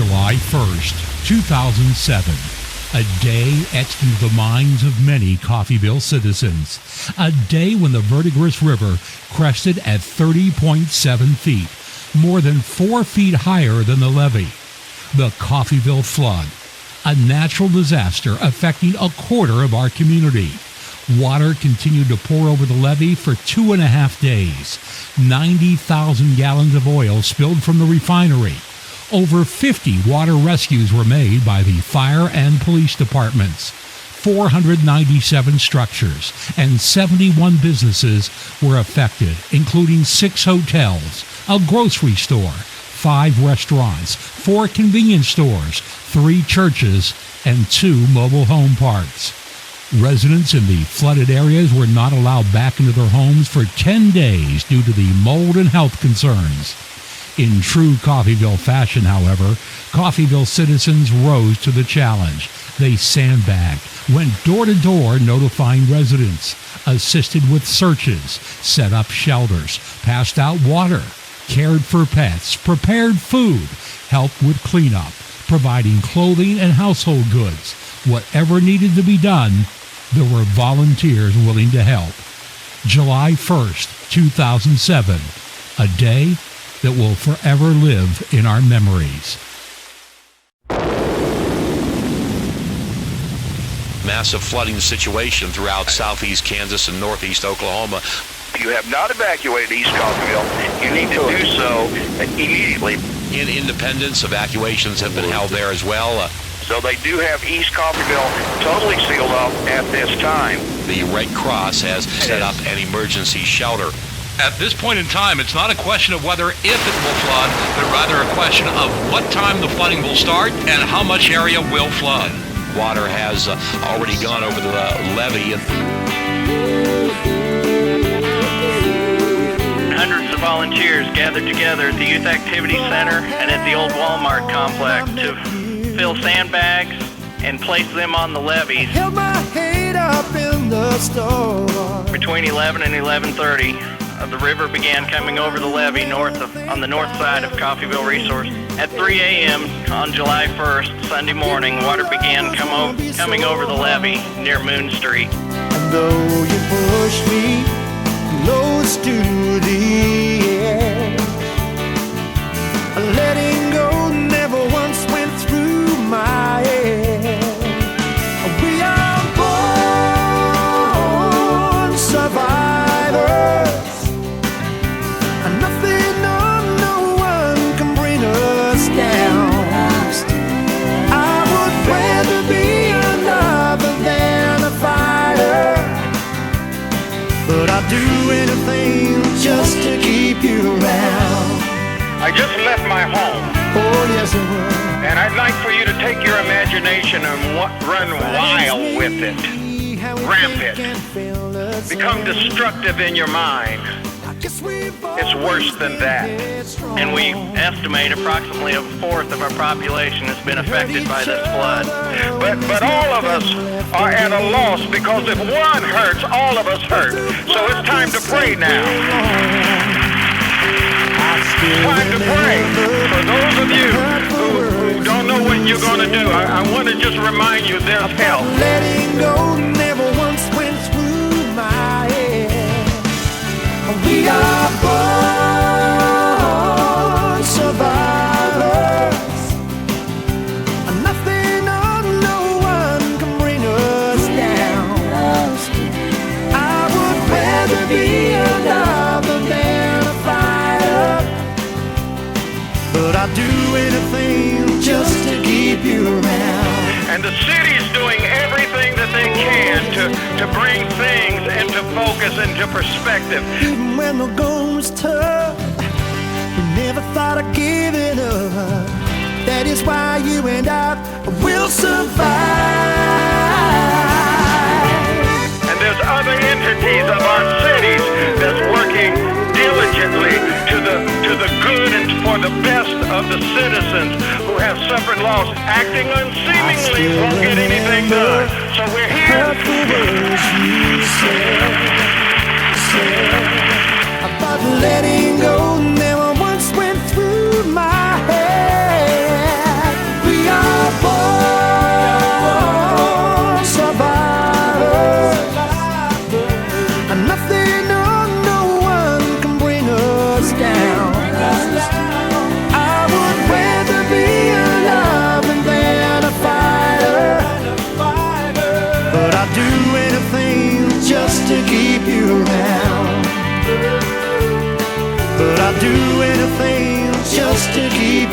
July 1st, 2007. A day etched into the minds of many Coffeyville citizens. A day when the Verdigris River crested at 30.7 feet, more than 4 feet higher than the levee. The Coffeyville flood, a natural disaster affecting a quarter of our community. Water continued to pour over the levee for 2.5 days. 90,000 gallons of oil spilled from the refinery. Over 50 water rescues were made by the fire and police departments. 497 structures and 71 businesses were affected, including 6 hotels, a grocery store, 5 restaurants, 4 convenience stores, 3 churches, and 2 mobile home parks. Residents in the flooded areas were not allowed back into their homes for 10 days due to the mold and health concerns. In true Coffeyville fashion, however, Coffeyville citizens rose to the challenge. They sandbagged, went door to door notifying residents, assisted with searches, set up shelters, passed out water, cared for pets, prepared food, helped with cleanup, providing clothing and household goods. Whatever needed to be done, there were volunteers willing to help. July 1st, 2007, a day that will forever live in our memories. Massive flooding situation throughout southeast Kansas and northeast Oklahoma. If you have not evacuated East Coffeyville, you need to do so immediately. In Independence, evacuations have been held there as well. So they do have East Coffeyville totally sealed off at this time. The Red Cross has set up an emergency shelter. At this point in time, it's not a question of whether if it will flood, but rather a question of what time the flooding will start and how much area will flood. Water has already gone over the levee. Hundreds of volunteers gathered together at the Youth Activity Center and at the old Walmart complex to fill sandbags and place them on the levees. Held my head up in the storm. Between 11 and 11:30, the river began coming over the levee on the north side of Coffeyville Resource. At 3 a.m. on July 1st, Sunday morning, water began coming over the levee near Moon Street. And though you pushed me close to the edge, letting go never once went through my head. We are born survivors. Nothing or no one can bring us down. I would rather be another than a fighter, but I'd do anything just to keep you around. I just left my home. Oh yes I would. And I'd like for you to take your imagination and run wild with it. Ramp it. Become destructive in your mind. It's worse than that. And we estimate approximately a fourth of our population has been affected by this flood. But all of us are at a loss, because if one hurts, all of us hurt. So it's time to pray now. It's time to pray. For those of you who don't know what you're going to do, I want to just remind you there's help. Letting go never once went through my head. We are born survivors. Nothing or no one can bring us down. I would rather be another than a fighter, but I'd do anything just to keep you around. And the city's doing everything that they can to bring things into focus, into perspective. Even when the going was tough, we never thought of giving up. That is why you and I will survive. And there's other entities of our cities that's working diligently to the good and for the best of the citizens who have suffered loss. Acting unseemingly won't get anything done. So we're here. You said about letting go never once went through my head. down. I would rather be a lover than a fighter, but I'd do anything just to keep you around. But I'd do anything just to keep